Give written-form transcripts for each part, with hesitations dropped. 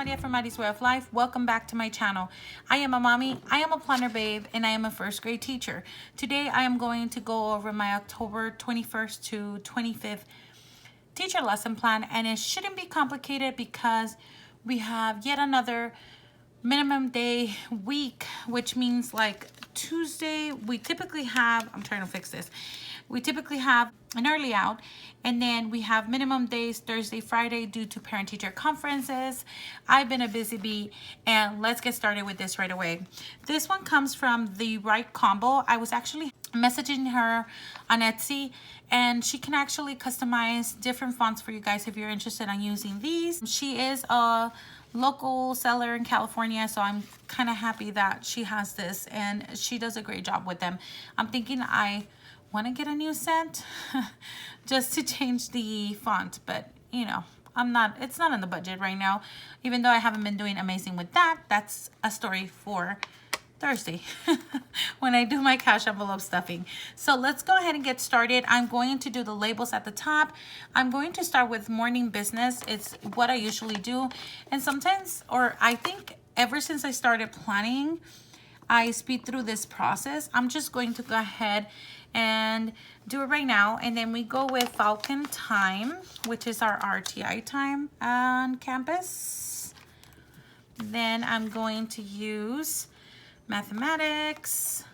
Maria from Mari's Way of Life. Welcome back to my channel. I am a mommy, I am a planner babe, and I am a first grade teacher. Today I am going to go over my October 21st to 25th teacher lesson plan, and it shouldn't be complicated because we have yet another minimum day week, which means like Tuesday we typically have, I'm trying to fix this, we typically have an early out, and then we have minimum days Thursday, Friday due to parent teacher conferences. I've been a busy bee, and let's get started with this right away. This one comes from The Right Combo. I was actually messaging her on Etsy, and she can actually customize different fonts for you guys if you're interested in using these. She is a local seller in California, so I'm kind of happy that she has this, and she does a great job with them. I'm thinking I want to get a new set just to change the font, but you know, it's not in the budget right now, even though I haven't been doing amazing with that. That's a story for Thursday when I do my cash envelope stuffing. So let's go ahead and get started. I'm going to do the labels at the top. I'm going to start with morning business. It's what I usually do, and sometimes, or I think ever since I started planning, I speed through this process. I'm just going to go ahead and do it right now, and then we go with Falcon time, which is our RTI time on campus. Then I'm going to use mathematics,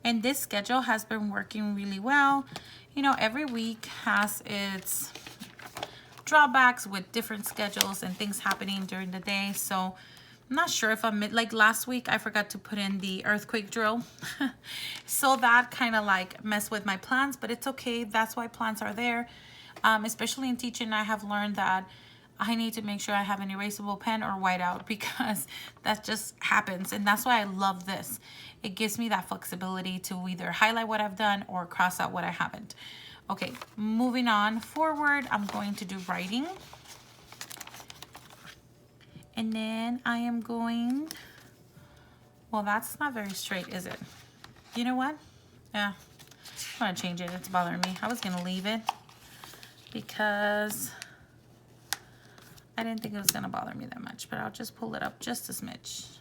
and this schedule has been working really well. You know, every week has its drawbacks with different schedules and things happening during the day, so I'm not sure if like last week I forgot to put in the earthquake drill so that kind of like messed with my plans, but it's okay. That's why plans are there. Especially in teaching, I have learned that I need to make sure I have an erasable pen or whiteout, because that just happens, and that's why I love this. It gives me that flexibility to either highlight what I've done or cross out what I haven't. Okay, moving on forward, I'm going to do writing. And then I am going, well, that's not very straight, is it? You know what? Yeah, I'm gonna change it. It's bothering me. I was gonna leave it because I didn't think it was gonna bother me that much, but I'll just pull it up just a smidge.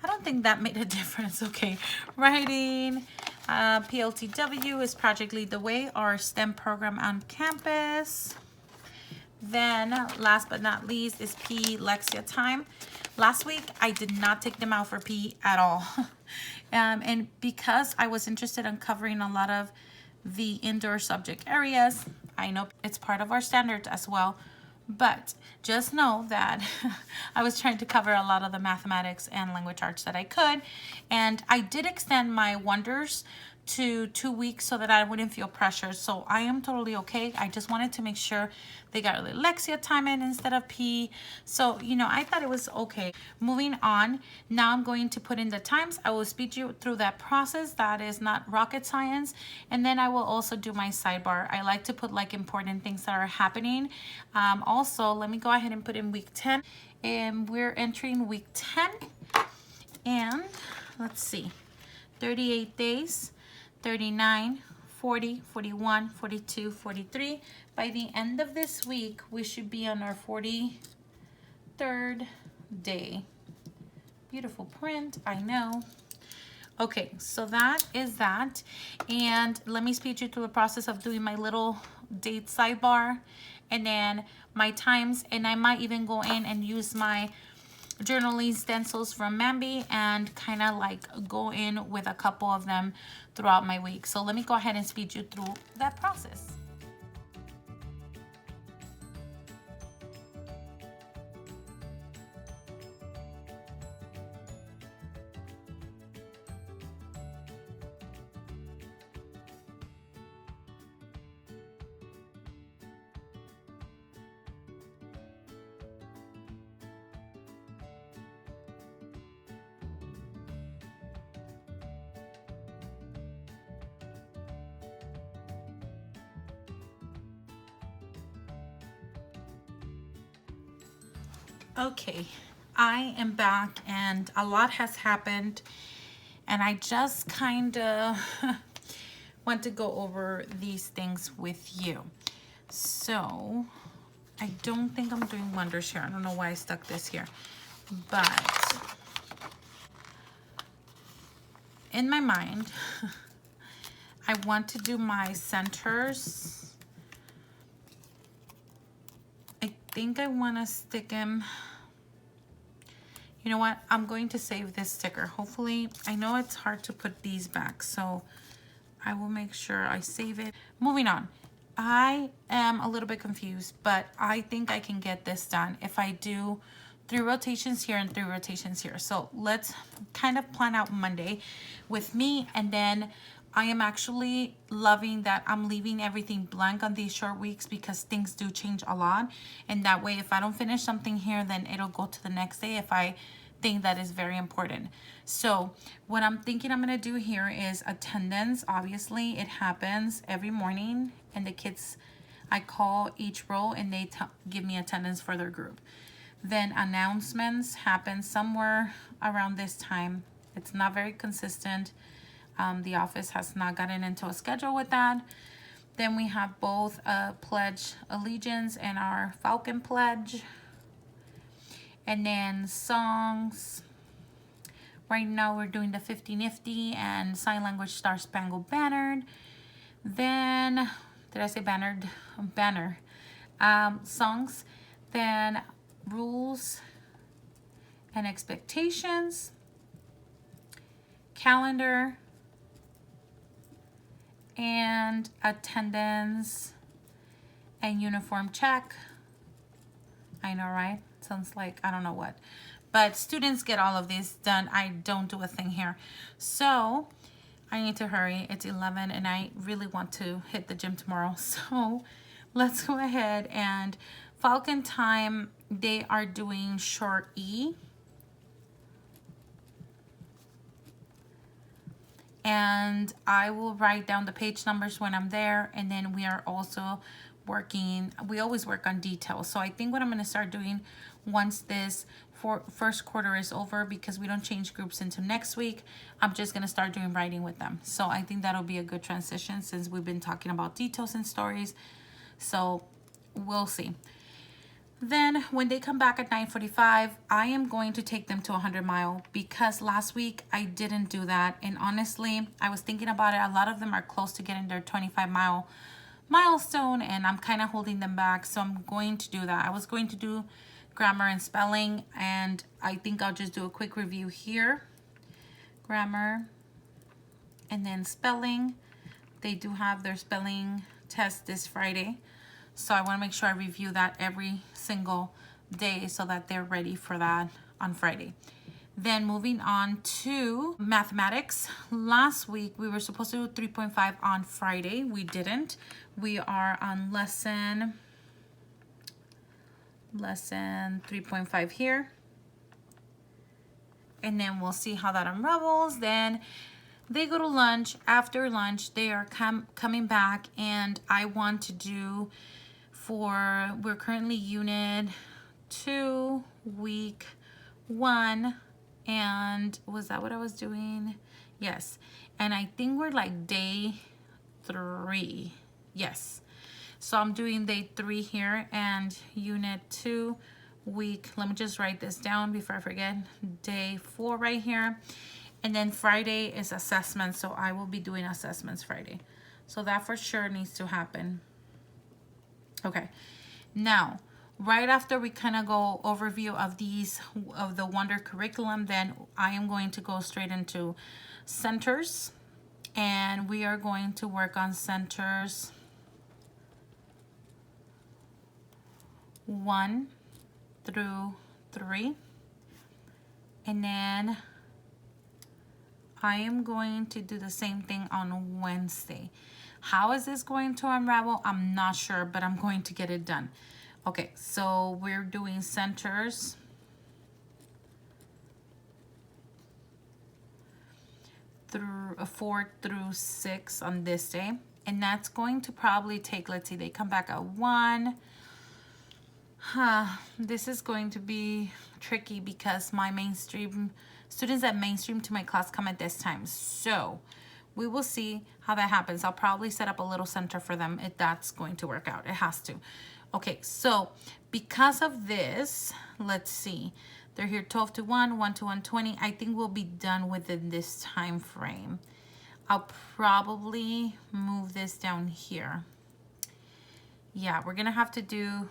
I don't think that made a difference. Okay, writing. PLTW is Project Lead the Way, our STEM program on campus. Then last but not least is PE Lexia time. Last week I did not take them out for PE at all. And because I was interested in covering a lot of the indoor subject areas, I know it's part of our standards as well, but just know that I was trying to cover a lot of the mathematics and language arts that I could, and I did extend my wonders to 2 weeks so that I wouldn't feel pressured. So I am totally okay. I just wanted to make sure they got Lexia time in instead of P. So, you know, I thought it was okay. Moving on, now I'm going to put in the times. I will speed you through that process. That is not rocket science. And then I will also do my sidebar. I like to put like important things that are happening. Also, let me go ahead and put in week 10. And we're entering week 10. And let's see, 38 days. 39, 40, 41, 42, 43. By the end of this week, we should be on our 43rd day. Beautiful print, I know. Okay, so that is that. And let me speed you through the process of doing my little date sidebar and then my times. And I might even go in and use my journaling stencils from Mambi and kind of like go in with a couple of them throughout my week. So let me go ahead and speed you through that process. Okay, I am back and a lot has happened, and I just kind of want to go over these things with you. So I don't think I'm doing wonders here. I don't know why I stuck this here. But in my mind, I want to do my centers. I think I want to stick them. You know what? I'm going to save this sticker. Hopefully, I know it's hard to put these back, so I will make sure I save it. Moving on. I am a little bit confused, but I think I can get this done if I do 3 rotations here and 3 rotations here. So let's kind of plan out Monday with me, and then I am actually loving that I'm leaving everything blank on these short weeks because things do change a lot. And that way, if I don't finish something here, then it'll go to the next day if I think that is very important. So what I'm thinking I'm gonna do here is attendance. Obviously, it happens every morning, and the kids, I call each row and they give me attendance for their group. Then announcements happen somewhere around this time. It's not very consistent. The office has not gotten into a schedule with that. Then we have both a pledge allegiance and our Falcon pledge. And then songs. Right now we're doing the 50 Nifty and Sign Language Star Spangled Banner. Then, did I say bannered? Banner. Songs. Then rules and expectations. Calendar. And attendance and uniform check. I know, right? Sounds like I don't know what. But students get all of these done. I don't do a thing here. So I need to hurry. It's 11 and I really want to hit the gym tomorrow. So let's go ahead and Falcon time, they are doing short E. And I will write down the page numbers when I'm there. And then we are also working, we always work on details. So I think what I'm gonna start doing once this first quarter is over, because we don't change groups until next week, I'm just gonna start doing writing with them. So I think that'll be a good transition since we've been talking about details and stories. So we'll see. Then when they come back at 9:45, I am going to take them to 100 Mile because last week I didn't do that. And honestly, I was thinking about it. A lot of them are close to getting their 25-mile milestone and I'm kind of holding them back. So I'm going to do that. I was going to do grammar and spelling, and I think I'll just do a quick review here. Grammar and then spelling. They do have their spelling test this Friday. So I want to make sure I review that every single day so that they're ready for that on Friday. Then moving on to mathematics. Last week we were supposed to do 3.5 on Friday. We didn't. We are on lesson 3.5 here. And then we'll see how that unravels. Then they go to lunch. After lunch, they are coming back, and I want to do we're currently unit 2, week 1, and was that what I was doing? Yes. And I think we're like day 3. Yes. So I'm doing day 3 here and unit 2, week, let me just write this down before I forget, day 4 right here. And then Friday is assessment, so I will be doing assessments Friday. So that for sure needs to happen. Okay, now, right after we kind of go overview of the Wonder curriculum, then I am going to go straight into centers, and we are going to work on centers 1 through 3, and then I am going to do the same thing on Wednesday. How is this going to unravel? I'm not sure, but I'm going to get it done. Okay, so we're doing centers 4 through 6 on this day. And that's going to probably take, let's see, they come back at 1. This is going to be tricky because my mainstream students that mainstream to my class come at this time. So we will see how that happens. I'll probably set up a little center for them if that's going to work out. It has to. Okay, so because of this, let's see. They're here 12 to 1, 1 to 120. I think we'll be done within this time frame. I'll probably move this down here. Yeah, we're gonna have to do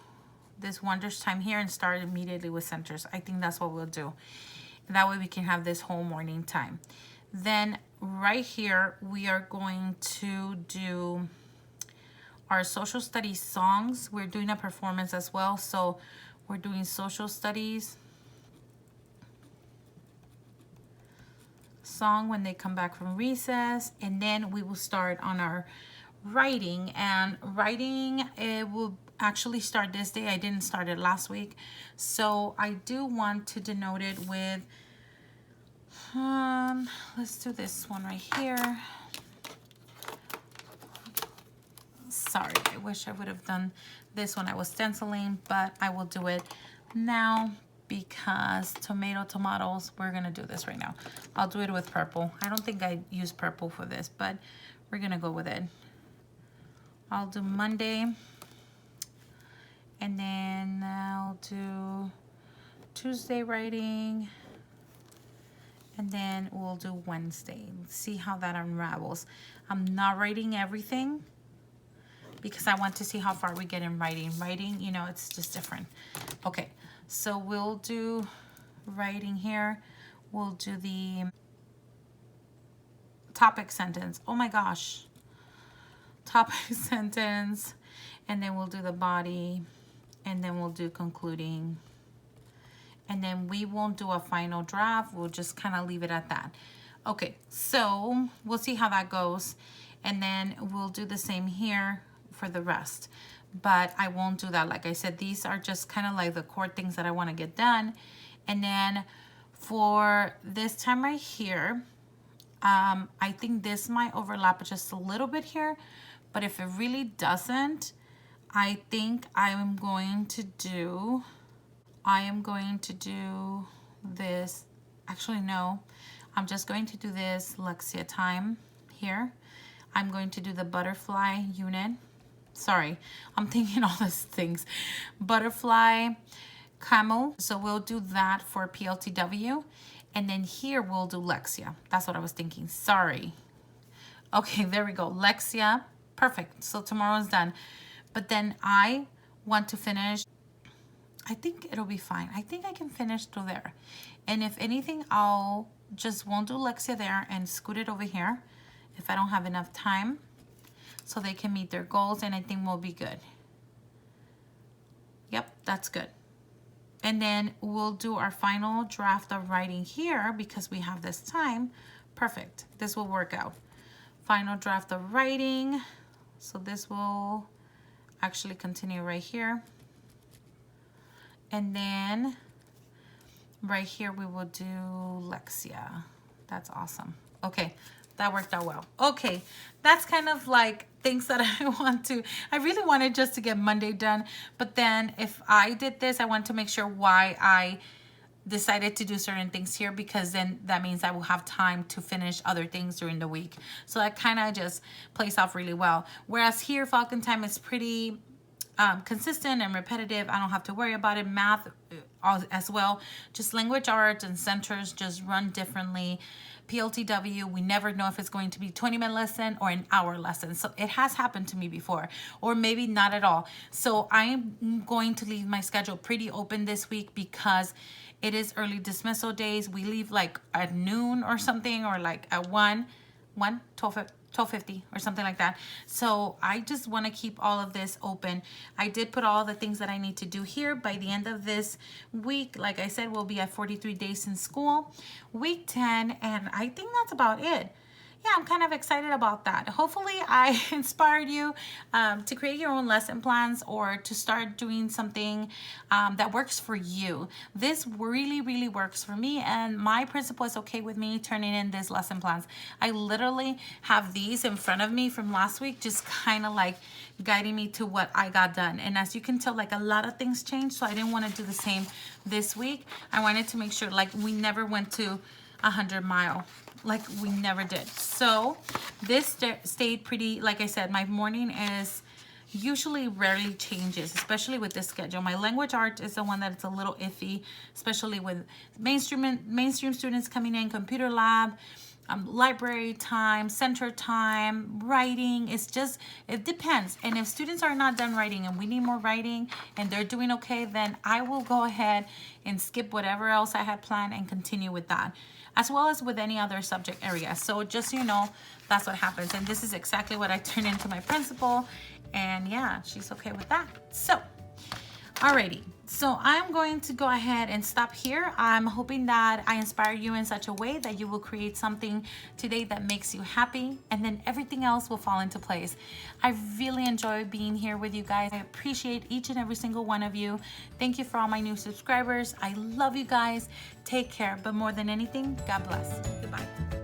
this wonders time here and start immediately with centers. I think that's what we'll do. That way we can have this whole morning time. Then right here, we are going to do our social studies songs. We're doing a performance as well. So we're doing social studies song when they come back from recess. And then we will start on our writing. And writing, it will actually start this day. I didn't start it last week. So I do want to denote it with, let's do this one right here. Sorry, I wish I would have done this when I was stenciling, but I will do it now because tomatoes, we're gonna do this right now. I'll do it with purple. I don't think I use purple for this, but we're gonna go with it. I'll do Monday, and then I'll do Tuesday writing, and then we'll do Wednesday. See how that unravels. I'm not writing everything because I want to see how far we get in writing. Writing, you know, it's just different. Okay, so we'll do writing here. We'll do the topic sentence. Oh my gosh. Topic sentence. And then we'll do the body. And then we'll do concluding. And then we won't do a final draft. We'll just kind of leave it at that. Okay, so we'll see how that goes. And then we'll do the same here for the rest. But I won't do that. Like I said, these are just kind of like the core things that I want to get done. And then for this time right here, I think this might overlap just a little bit here. But if it really doesn't, I think I am going to do this. Actually, no. I'm just going to do this Lexia time here. I'm going to do the butterfly unit. Sorry, I'm thinking all these things. Butterfly, camel. So we'll do that for PLTW. And then here we'll do Lexia. That's what I was thinking. Sorry. Okay, there we go. Lexia. Perfect. So tomorrow's done. But then I want to finish. I think it'll be fine. I think I can finish through there. And if anything, I'll just won't do Lexia there and scoot it over here if I don't have enough time, so they can meet their goals, and I think we'll be good. Yep, that's good. And then we'll do our final draft of writing here because we have this time. Perfect. This will work out. Final draft of writing. So this will actually continue right here. And then right here we will do Lexia. That's awesome. Okay, that worked out well. Okay, that's kind of like things that I really wanted just to get Monday done. But then if I did this, I want to make sure why I decided to do certain things here, because then that means I will have time to finish other things during the week. So that kind of just plays off really well. Whereas here, Falcon time is pretty consistent and repetitive. I don't have to worry about it. Math as well. Just language arts and centers just run differently. PLTW, we never know if it's going to be 20-minute lesson or an hour lesson. So it has happened to me before, or maybe not at all. So I'm going to leave my schedule pretty open this week because it is early dismissal days. We leave like at noon or something, or like at 12:50 or something like that. So I just want to keep all of this open. I did put all the things that I need to do here. By the end of this week, like I said, we'll be at 43 days in school, week 10, and I think that's about it. Yeah, I'm kind of excited about that. Hopefully I inspired you to create your own lesson plans, or to start doing something that works for you. This really works for me, and my principal is okay with me turning in these lesson plans. I literally have these in front of me from last week, just kind of like guiding me to what I got done. And as you can tell, like a lot of things changed, so I didn't want to do the same this week. I wanted to make sure like we never went to 100-mile. Like we never did. So this stayed pretty, like I said, my morning is, usually rarely changes, especially with this schedule. My language art is the one that's a little iffy, especially with mainstream students coming in, computer lab, library time, center time, writing. It depends. And if students are not done writing and we need more writing and they're doing okay, then I will go ahead and skip whatever else I had planned and continue with that, as well as with any other subject area. So just so you know, that's what happens. And this is exactly what I turned into my principal. And yeah, she's okay with that. So, alrighty. So I'm going to go ahead and stop here. I'm hoping that I inspire you in such a way that you will create something today that makes you happy, and then everything else will fall into place. I really enjoy being here with you guys. I appreciate each and every single one of you. Thank you for all my new subscribers. I love you guys. Take care, but more than anything, God bless. Goodbye.